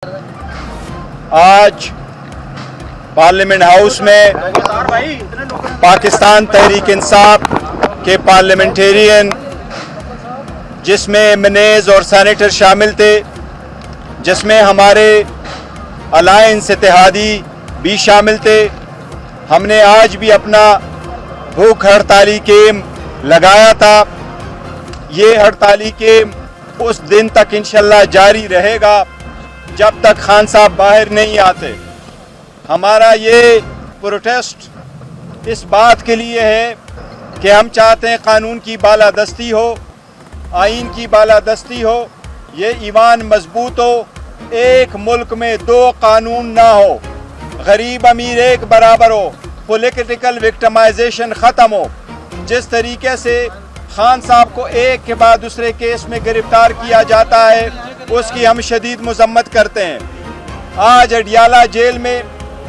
آج parliament house میں پاکستان تحریک انصاف کے پارلیمنٹیرین جس میں منیز اور سینیٹر شامل تھے، جس میں ہمارے الائنس اتحادی بھی شامل تھے، ہم نے آج بھی اپنا بھوک ہڑتالی کیمپ لگایا تھا۔ یہ ہڑتالی کیمپ اس دن تک انشاءاللہ جاری رہے گا جب تک خان صاحب باہر نہیں آتے۔ ہمارا یہ پروٹیسٹ اس بات کے لیے ہے کہ ہم چاہتے ہیں قانون کی بالادستی ہو، آئین کی بالادستی ہو، یہ ایوان مضبوط ہو، ایک ملک میں دو قانون نہ ہو، غریب امیر ایک برابر ہو، پولیٹیکل وکٹمائزیشن ختم ہو۔ جس طریقے سے خان صاحب کو ایک کے بعد دوسرے کیس میں گرفتار کیا جاتا ہے، اس کی ہم شدید مذمت کرتے ہیں۔ آج اڈیالہ جیل میں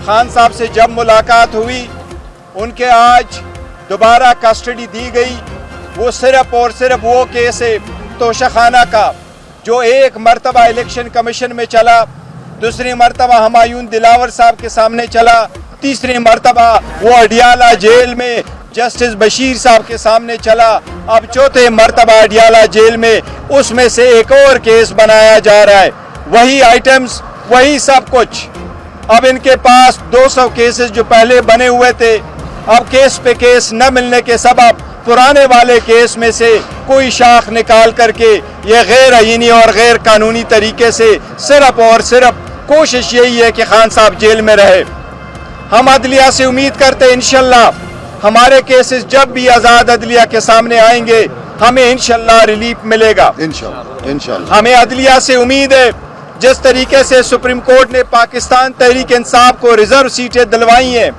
خان صاحب سے جب ملاقات ہوئی، ان کے آج دوبارہ کسٹڈی دی گئی، وہ صرف اور صرف وہ کیس ہے توشہ خانہ کا جو ایک مرتبہ الیکشن کمیشن میں چلا، دوسری مرتبہ ہمایون دلاور صاحب کے سامنے چلا، تیسری مرتبہ وہ اڈیالہ جیل میں جسٹس بشیر صاحب کے سامنے چلا، اب چوتھے مرتبہ اڈیالہ جیل میں اس میں سے ایک اور کیس بنایا جا رہا ہے، وہی آئٹمز، وہی سب کچھ۔ اب ان کے پاس 200 کیسز جو پہلے بنے ہوئے تھے، اب کیس پہ کیس نہ ملنے کے سبب پرانے والے کیس میں سے کوئی شاخ نکال کر کے یہ غیر آئینی اور غیر قانونی طریقے سے صرف اور صرف کوشش یہی ہے کہ خان صاحب جیل میں رہے۔ ہم عدلیہ سے امید کرتے ہیں انشاءاللہ ہمارے کیسز جب بھی آزاد عدلیہ کے سامنے آئیں گے ہمیں انشاءاللہ ریلیف ملے گا۔ انشاءاللہ ہمیں عدلیہ سے امید ہے، جس طریقے سے سپریم کورٹ نے پاکستان تحریک انصاف کو ریزرو سیٹیں دلوائی ہیں،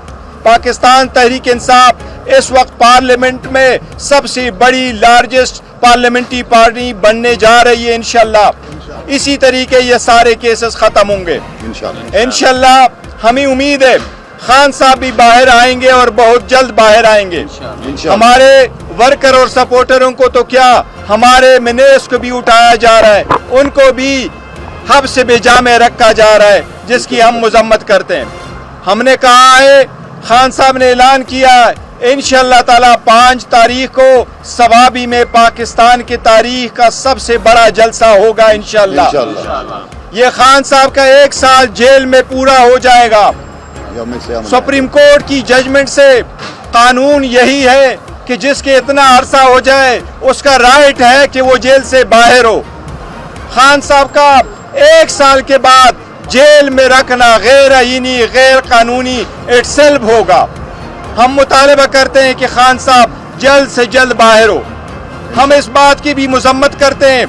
پاکستان تحریک انصاف اس وقت پارلیمنٹ میں سب سے بڑی لارجسٹ پارلیمنٹری پارٹی بننے جا رہی ہے انشاءاللہ۔ اسی طریقے یہ سارے کیسز ختم ہوں گے انشاءاللہ۔ ہمیں امید ہے خان صاحب بھی باہر آئیں گے اور بہت جلد باہر آئیں گے۔ ہمارے ورکر اور سپورٹروں کو تو کیا، ہمارے منیز کو بھی اٹھایا جا رہا ہے، ان کو بھی حبس سے بجا میں رکھا جا رہا ہے، جس کی ہم مذمت کرتے ہیں۔ ہم نے کہا ہے، خان صاحب نے اعلان کیا ہے، انشاءاللہ تعالی 5 تاریخ کو سوابی میں پاکستان کی تاریخ کا سب سے بڑا جلسہ ہوگا انشاءاللہ۔ یہ خان صاحب کا 1 سال جیل میں پورا ہو جائے گا۔ سپریم کورٹ کی ججمنٹ سے قانون یہی ہے کہ جس کے اتنا عرصہ ہو جائے اس کا رائٹ ہے کہ وہ جیل سے باہر ہو۔ خان صاحب کا 1 سال کے بعد جیل میں رکھنا غیر آئینی، غیر قانونی اٹسیلف ہوگا۔ ہم مطالبہ کرتے ہیں کہ خان صاحب جلد سے جلد باہر ہو۔ ہم اس بات کی بھی مذمت کرتے ہیں،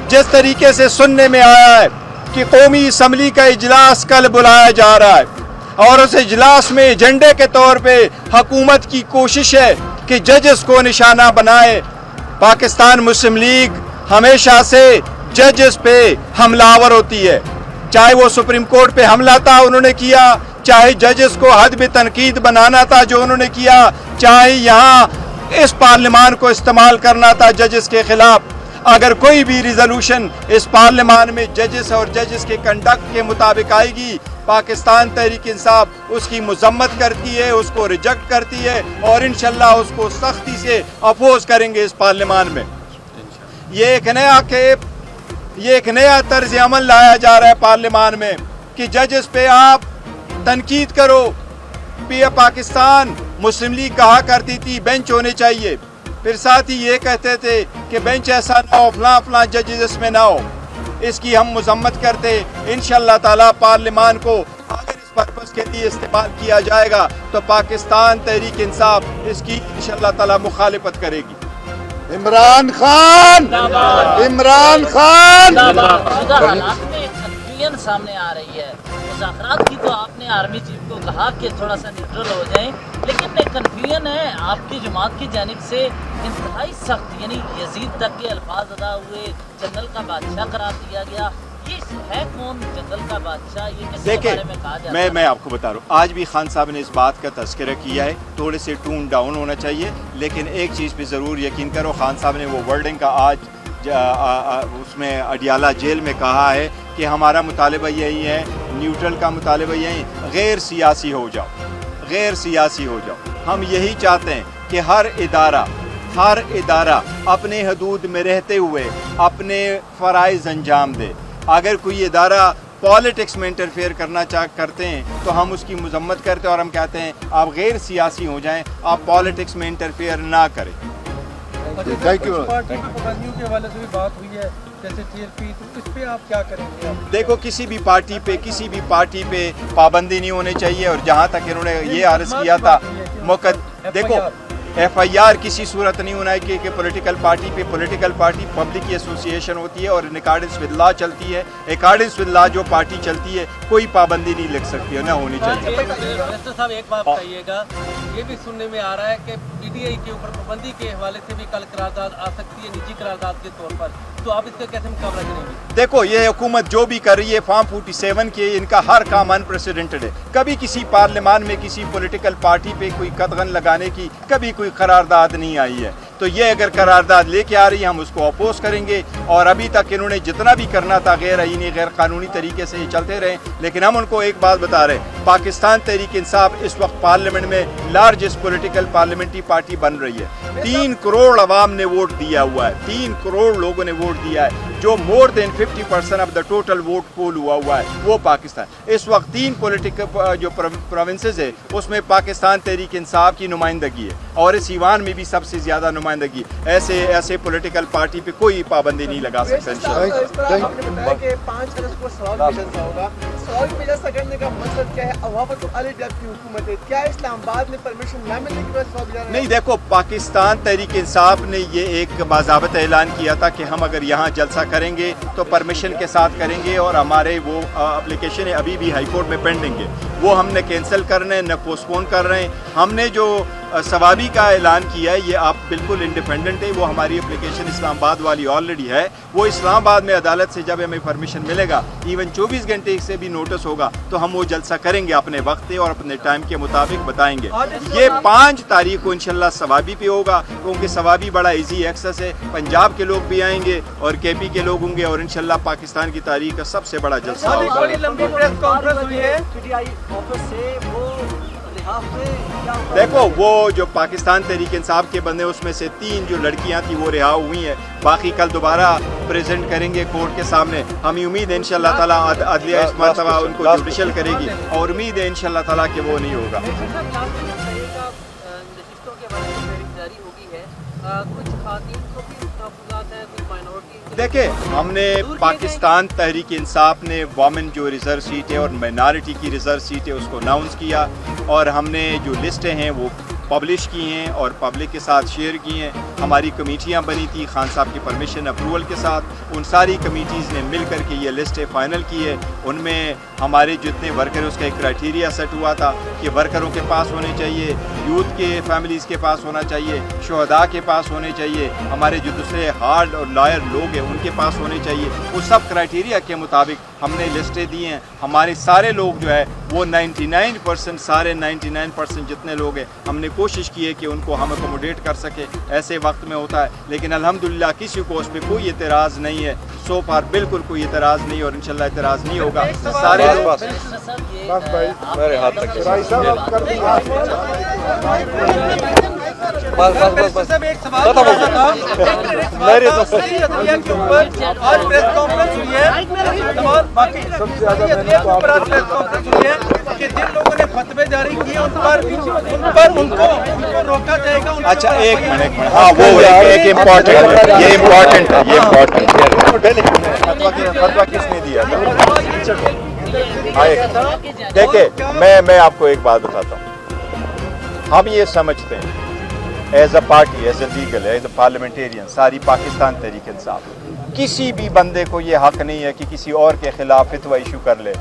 جس طریقے سے سننے میں آیا ہے کہ قومی اسمبلی کا اجلاس کل بلایا جا رہا ہے، اور اس اجلاس میں ایجنڈے کے طور پہ حکومت کی کوشش ہے کہ ججز کو نشانہ بنائے۔ پاکستان مسلم لیگ ہمیشہ سے ججز پہ حملہ آور ہوتی ہے، چاہے وہ سپریم کورٹ پہ حملہ تھا انہوں نے کیا، چاہے ججز کو حد تنقید بنانا تھا جو انہوں نے کیا، چاہے یہاں اس پارلیمان کو استعمال کرنا تھا ججز کے خلاف۔ اگر کوئی بھی ریزولوشن اس پارلیمان میں ججز اور ججز کے کنڈکٹ کے مطابق آئے گی، پاکستان تحریک انصاف اس کی مذمت کرتی ہے، اس کو ریجیکٹ کرتی ہے، اور انشاءاللہ اس کو سختی سے اپوز کریں گے اس پارلیمان میں۔ یہ ایک نیا طرز عمل لایا جا رہا ہے پارلیمان میں کہ ججز پہ آپ تنقید کرو۔ پاکستان مسلم لیگ کہا کرتی تھی بینچ ہونے چاہیے، پھر ساتھ ہی یہ کہتے تھے کہ بینچ ایسا نہ ہو، فلاں فلاں ججز اس میں نہ ہو۔ اس کی ہم مذمت کرتے، انشاءاللہ تعالی پارلیمان کو اگر اس پرپس کے لیے استعمال کیا جائے گا تو پاکستان تحریک انصاف اس کی انشاءاللہ تعالی مخالفت کرے گی۔ عمران خان، عمران خان۔ حالات میں ایک کنفیوژن سامنے آ رہی ہے۔ مذاکرات کی تو آپ نے آرمی چیف کو کہا کہ تھوڑا سا نیوٹرل ہو جائیں، لیکن ایک کنفیوژن ہے آپ کی جماعت کی جانب سے انتہائی سخت، یعنی یزید تک کے الفاظ ادا ہوئے، جنگل کا بادشاہ قرار دیا گیا۔ یہ ہے کون جنگل کا بادشاہ؟ یہ کس کے بارے میں کہا جاتا ہے؟ میں آپ کو بتا رہا ہوں، آج بھی خان صاحب نے اس بات کا تذکرہ کیا ہے، تھوڑے سے ٹون ڈاؤن ہونا چاہیے، لیکن ایک چیز پہ ضرور یقین کرو، خان صاحب نے وہ ورڈنگ کا آج اس میں اڈیالہ جیل میں کہا ہے کہ ہمارا مطالبہ یہی ہے, نیوٹرل کا مطالبہ یہی ہے, غیر سیاسی ہو جاؤ, غیر سیاسی ہو جاؤ. ہم یہی چاہتے ہیں کہ ہر ادارہ اپنے حدود میں رہتے ہوئے اپنے فرائض انجام دے. اگر کوئی ادارہ پالیٹکس میں انٹرفیئر کرنا کرتے ہیں تو ہم اس کی مذمت کرتے ہیں اور ہم کہتے ہیں آپ غیر سیاسی ہو جائیں, آپ پالیٹکس میں انٹرفیئر نہ کریں. Thank you. پارٹی کی پابندیوں کے حوالے سے بھی بات ہوئی ہے جیسے TLP, تو اس پہ آپ کیا کریں گے؟ دیکھو کسی بھی پارٹی پہ پابندی نہیں ہونی چاہیے, اور جہاں تک انہوں نے یہ عرض کیا تھا دیکھو FIR کسی صورت نہیں ہونا ہے کہ پولیٹیکل پارٹی پبلک کی ایسوسیشن ہوتی ہے اور ان اکارڈنس ود لا چلتی ہے. اکارڈنس ود لا جو پارٹی چلتی ہے کوئی پابندی نہیں لگ سکتی ہے, نہ ہونی چاہیے. منسٹر صاحب ایک بات بتائیے گا, یہ بھی سننے میں آ رہا ہے کہ PTI کے اوپر پابندی کے حوالے سے بھی کل قرارداد آ سکتی ہے نجی قرارداد کے طور پر, تو آپ اس کا کیسے مقابلہ کریں گے؟ دیکھو یہ حکومت جو بھی کر رہی ہے فارم 47 کے, ان کا ہر کام انپریسیڈنٹڈ ہے. کبھی کسی پارلیمان میں کسی پولیٹیکل پارٹی پہ کوئی قدغن لگانے کی کبھی کوئی قرارداد نہیں آئی ہے. تو یہ اگر قرارداد لے کے آ رہی ہے ہم اس کو اپوز کریں گے, اور ابھی تک انہوں نے جتنا بھی کرنا تھا غیر آئینی غیر قانونی طریقے سے یہ چلتے رہے. لیکن ہم ان کو ایک بات بتا رہے ہیں, پاکستان تحریک انصاف اس وقت پارلیمنٹ میں لارجسٹ پولیٹیکل پارلیمنٹری پارٹی بن رہی ہے. 3 کروڑ عوام نے ووٹ دیا ہوا ہے, 3 کروڑ لوگوں نے ووٹ دیا ہے, جو مور دین 50% آف دا ٹوٹل ووٹ پول ہوا ہے وہ پاکستان. اس وقت 3 پولیٹیکل جو پروونسز ہے اس میں پاکستان تحریک انصاف کی نمائندگی ہے, اور اس ایوان میں بھی سب سے زیادہ نمائندگی. ایسے پولیٹیکل پارٹی پہ کوئی پابندی نہیں لگا سکتا انشاءاللہ. کہ 5 اگست کو سوال پیشہ ہوگا, سوال پیشہ کرنے کا مقصد کیا ہے؟ عوام تو علی ڈب کی حکومت ہے, کیا اسلام آباد میں پرمیشن نہ ملنے کی وجہ سے سوال پیشہ نہیں؟ دیکھو پاکستان تحریک انصاف نے یہ ایک باضابطہ اعلان کیا تھا کہ ہم اگر یہاں جلسہ کریں گے تو پرمیشن کے ساتھ کریں گے, اور ہمارے وہ اپلیکیشن ابھی بھی ہائی کورٹ میں پینڈنگ ہے, وہ ہم نے کینسل کرنے نہ پوسٹ پون کر رہے ہیں. ہم نے جو ثوابی کا اعلان کیا ہے یہ آپ بالکل انڈیپینڈنٹ ہے, وہ ہماری اپلیکیشن اسلام آباد والی آلریڈی ہے, وہ اسلام آباد میں عدالت سے جب ہمیں پرمیشن ملے گا ایون 24 گھنٹے سے بھی نوٹس ہوگا تو ہم وہ جلسہ کریں گے اپنے وقت اور اپنے ٹائم کے مطابق بتائیں گے. یہ 5 تاریخ کو انشاءاللہ ثوابی پہ ہوگا, کیونکہ ثوابی بڑا ایزی ایکسس ہے. پنجاب کے لوگ بھی آئیں گے اور KP کے لوگ ہوں گے, اور انشاءاللہ پاکستان کی تاریخ کا سب سے بڑا جلسہ ہوگا. بڑی لمبی پریس کانفرنس ہوئی ہے. دیکھو وہ جو پاکستان تحریک انصاف کے بندے اس میں سے 3 جو لڑکیاں تھیں وہ رہا ہوئی ہیں, باقی کل دوبارہ پریزنٹ کریں گے کورٹ کے سامنے. ہمیں امید ہے انشاءاللہ تعالیٰ عدلیہ اس مرتبہ ان کو جوڈیشل کرے گی, اور امید ہے انشاءاللہ تعالیٰ کہ وہ نہیں ہوگا. دیکھیں ہم نے پاکستان تحریک انصاف نے وومن جو ریزرو سیٹ ہے اور مائنارٹی کی ریزرو سیٹ ہے اس کو اناؤنس کیا, اور ہم نے جو لسٹیں ہیں وہ پبلش کی ہیں اور پبلک کے ساتھ شیئر کی ہیں. ہماری کمیٹیاں بنی تھی خان صاحب کی پرمیشن اپروول کے ساتھ, ان ساری کمیٹیز نے مل کر کے یہ لسٹیں فائنل کی ہے. ان میں ہمارے جتنے ورکر اس کا ایک کرائٹیریا سیٹ ہوا تھا کہ ورکروں کے پاس ہونے چاہیے, یوتھ کے فیملیز کے پاس ہونا چاہیے, شہداء کے پاس ہونے چاہیے, ہمارے جو دوسرے ہارڈ اور لائر لوگ ہیں ان کے پاس ہونے چاہیے. وہ سب کرائٹیریا کے مطابق ہم نے لسٹیں دی ہیں. ہمارے سارے لوگ جو ہے وہ 99% سارے 99% جتنے لوگ ہیں ہم نے کوشش کی ہے کہ ان کو ہم اکوموڈیٹ کر سکے. ایسے وقت میں ہوتا ہے, لیکن الحمدللہ کسی کو اس پہ کوئی اعتراض نہیں ہے. سو فار بالکل کوئی اعتراض نہیں, اور انشاءاللہ اعتراض نہیں ہوگا. سارے لوگ میرے ہاتھ تک جن لوگوں نے فتوے جاری کیے ان کو روکا جائے گا. اچھا ایک منٹ ہاں وہ ایک امپورٹنٹ فتویٰ کس نے دیا تھا؟ دیکھیں میں آپ کو ایک بات بتاتا ہوں. ہم یہ سمجھتے ہیں as a party, as a legal, as a parliamentarian, ساری پاکستان تحریک انصاف, کسی بھی بندے کو یہ حق نہیں ہے کہ کسی اور کے خلاف فتویٰ ایشو کر لے.